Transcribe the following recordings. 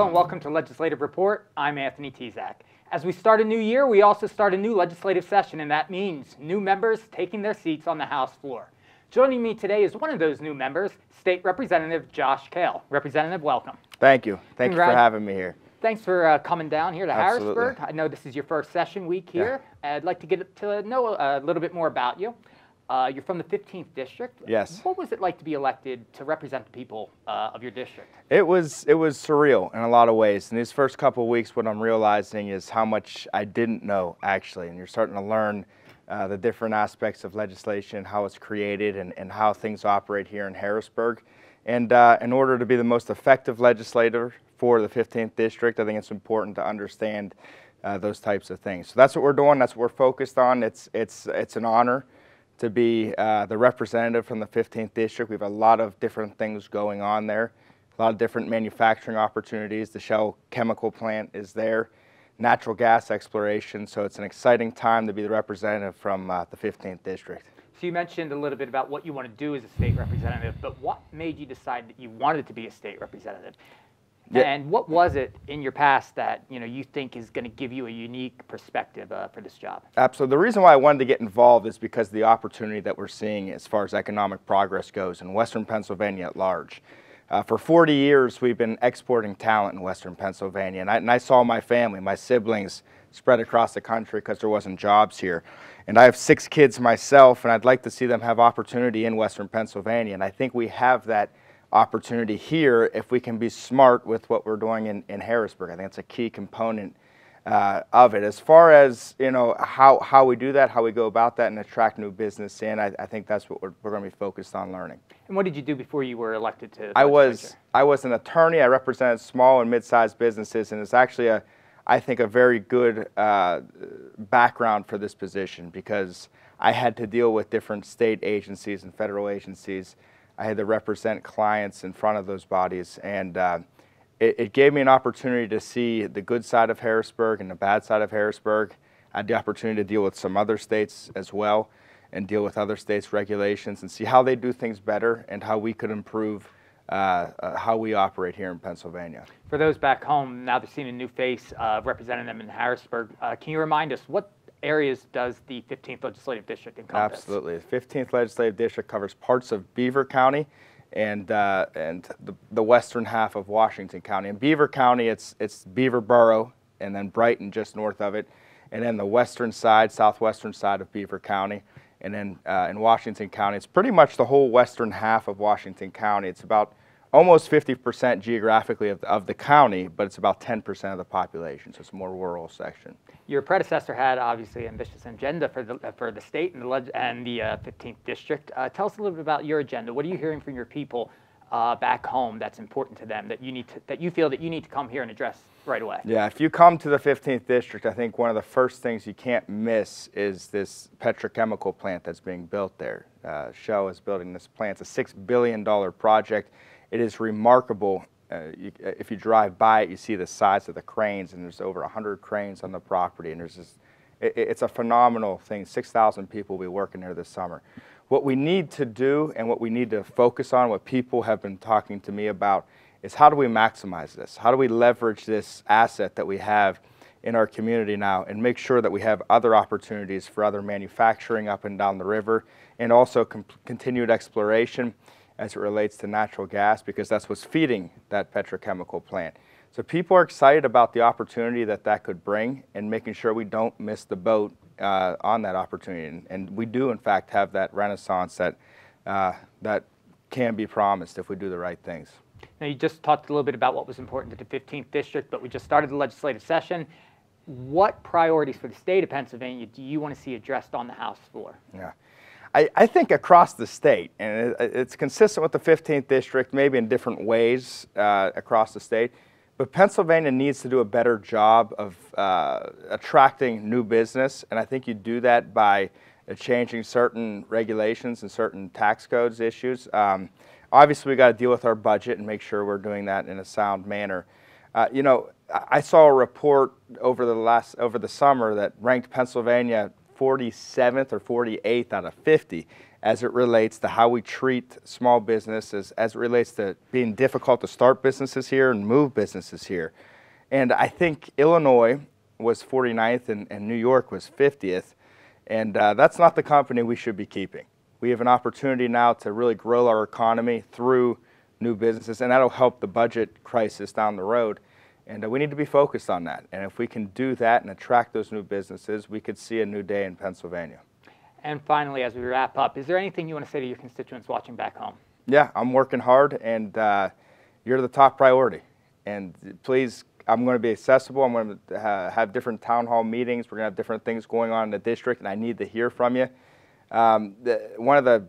and welcome to Legislative Report. I'm Anthony Tezak. As we start a new year, we also start a new legislative session, and that means new members taking their seats on the House floor. Joining me today is one of those new members, State Representative Josh Kail. Representative, welcome. Thank you. Thank you for having me here. Thanks for coming down here to Absolutely. Harrisburg. I know this is your first session week here. Yeah. I'd like to get to know a little bit more about you. You're from the 15th District. Yes. What was it like to be elected to represent the people of your district? It was surreal in a lot of ways. In these first couple of weeks, what I'm realizing is how much I didn't know, actually. And you're starting to learn the different aspects of legislation, how it's created, and how things operate here in Harrisburg. And in order to be the most effective legislator for the 15th District, I think it's important to understand those types of things. So that's what we're doing. That's what we're focused on. It's an honor to be the representative from the 15th District. We have a lot of different things going on there, a lot of different manufacturing opportunities. The Shell chemical plant is there, natural gas exploration, so it's an exciting time to be the representative from the 15th District. So you mentioned a little bit about what you want to do as a state representative, but what made you decide that you wanted to be a state representative? Yeah. And what was it in your past that you think is going to give you a unique perspective for this job? Absolutely. The reason why I wanted to get involved is because of the opportunity that we're seeing as far as economic progress goes in Western Pennsylvania at large. For 40 years, we've been exporting talent in Western Pennsylvania, and I saw my family, my siblings, spread across the country because there wasn't jobs here. And I have 6 kids myself, and I'd like to see them have opportunity in Western Pennsylvania, and I think we have that opportunity here if we can be smart with what we're doing in Harrisburg. I think it's a key component of it. As far as how we do that, how we go about that and attract new business in, I think that's what we're going to be focused on learning. And what did you do before you were elected to the I was an attorney. I represented small and mid-sized businesses, and it's actually I think a very good background for this position because I had to deal with different state agencies and federal agencies. I had to represent clients in front of those bodies, and it gave me an opportunity to see the good side of Harrisburg and the bad side of Harrisburg. I had the opportunity to deal with some other states as well and deal with other states' regulations and see how they do things better and how we could improve how we operate here in Pennsylvania. For those back home, now they're seeing a new face representing them in Harrisburg. Can you remind us what areas does the 15th Legislative District encompass? Absolutely. The 15th Legislative District covers parts of Beaver County and the western half of Washington County. In Beaver County, it's Beaver Borough and then Brighton just north of it, and then the western side, southwestern side of Beaver County. And then in Washington County, it's pretty much the whole western half of Washington County. It's about almost 50% geographically of the county, but it's about 10% of the population, so it's a more rural section. Your predecessor had obviously an ambitious agenda for the state and the 15th District. Tell us a little bit about your agenda. What are you hearing from your people back home that's important to them that you feel that you need to come here and address right away? Yeah, if you come to the 15th District, I think one of the first things you can't miss is this petrochemical plant that's being built there. Shell is building this plant. It's a $6 billion project. It is remarkable. If you drive by it, you see the size of the cranes, and there's over 100 cranes on the property, and it's a phenomenal thing. 6,000 people will be working there this summer. What we need to do and what we need to focus on, what people have been talking to me about, is how do we maximize this? How do we leverage this asset that we have in our community now and make sure that we have other opportunities for other manufacturing up and down the river and also continued exploration as it relates to natural gas, because that's what's feeding that petrochemical plant. So people are excited about the opportunity that could bring and making sure we don't miss the boat on that opportunity. And we do, in fact, have that renaissance that can be promised if we do the right things. Now, you just talked a little bit about what was important to the 15th District, but we just started the legislative session. What priorities for the state of Pennsylvania do you want to see addressed on the House floor? Yeah. I think across the state, and it's consistent with the 15th District, maybe in different ways across the state, but Pennsylvania needs to do a better job of attracting new business, and I think you do that by changing certain regulations and certain tax codes issues. Obviously, we got to deal with our budget and make sure we're doing that in a sound manner. I saw a report over the summer that ranked Pennsylvania 47th or 48th out of 50 as it relates to how we treat small businesses, as it relates to being difficult to start businesses here and move businesses here. And I think Illinois was 49th and New York was 50th. And that's not the company we should be keeping. We have an opportunity now to really grow our economy through new businesses, and that'll help the budget crisis down the road. And we need to be focused on that. And if we can do that and attract those new businesses, we could see a new day in Pennsylvania. And finally, as we wrap up, is there anything you want to say to your constituents watching back home? Yeah, I'm working hard, and you're the top priority. And please, I'm going to be accessible. I'm going to have different town hall meetings. We're going to have different things going on in the district, and I need to hear from you. One of the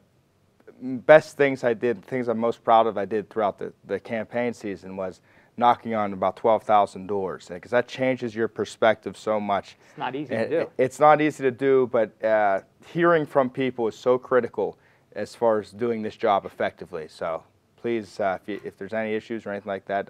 best things I did, things I'm most proud of I did throughout the campaign season was knocking on about 12,000 doors, because that changes your perspective so much. It's not easy to do. It's not easy to do, but hearing from people is so critical as far as doing this job effectively. So please, if there's any issues or anything like that,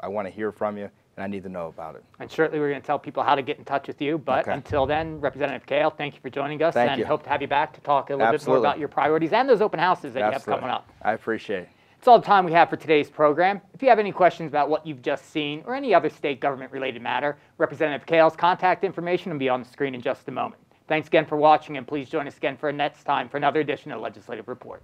I want to hear from you, and I need to know about it. And certainly we're going to tell people how to get in touch with you. But until then, Representative Kail, thank you for joining us. Thank you. Hope to have you back to talk a little bit more about your priorities and those open houses that you have coming up. I appreciate it. That's all the time we have for today's program. If you have any questions about what you've just seen or any other state government related matter, Representative Kail's contact information will be on the screen in just a moment. Thanks again for watching, and please join us again for next time for another edition of Legislative Report.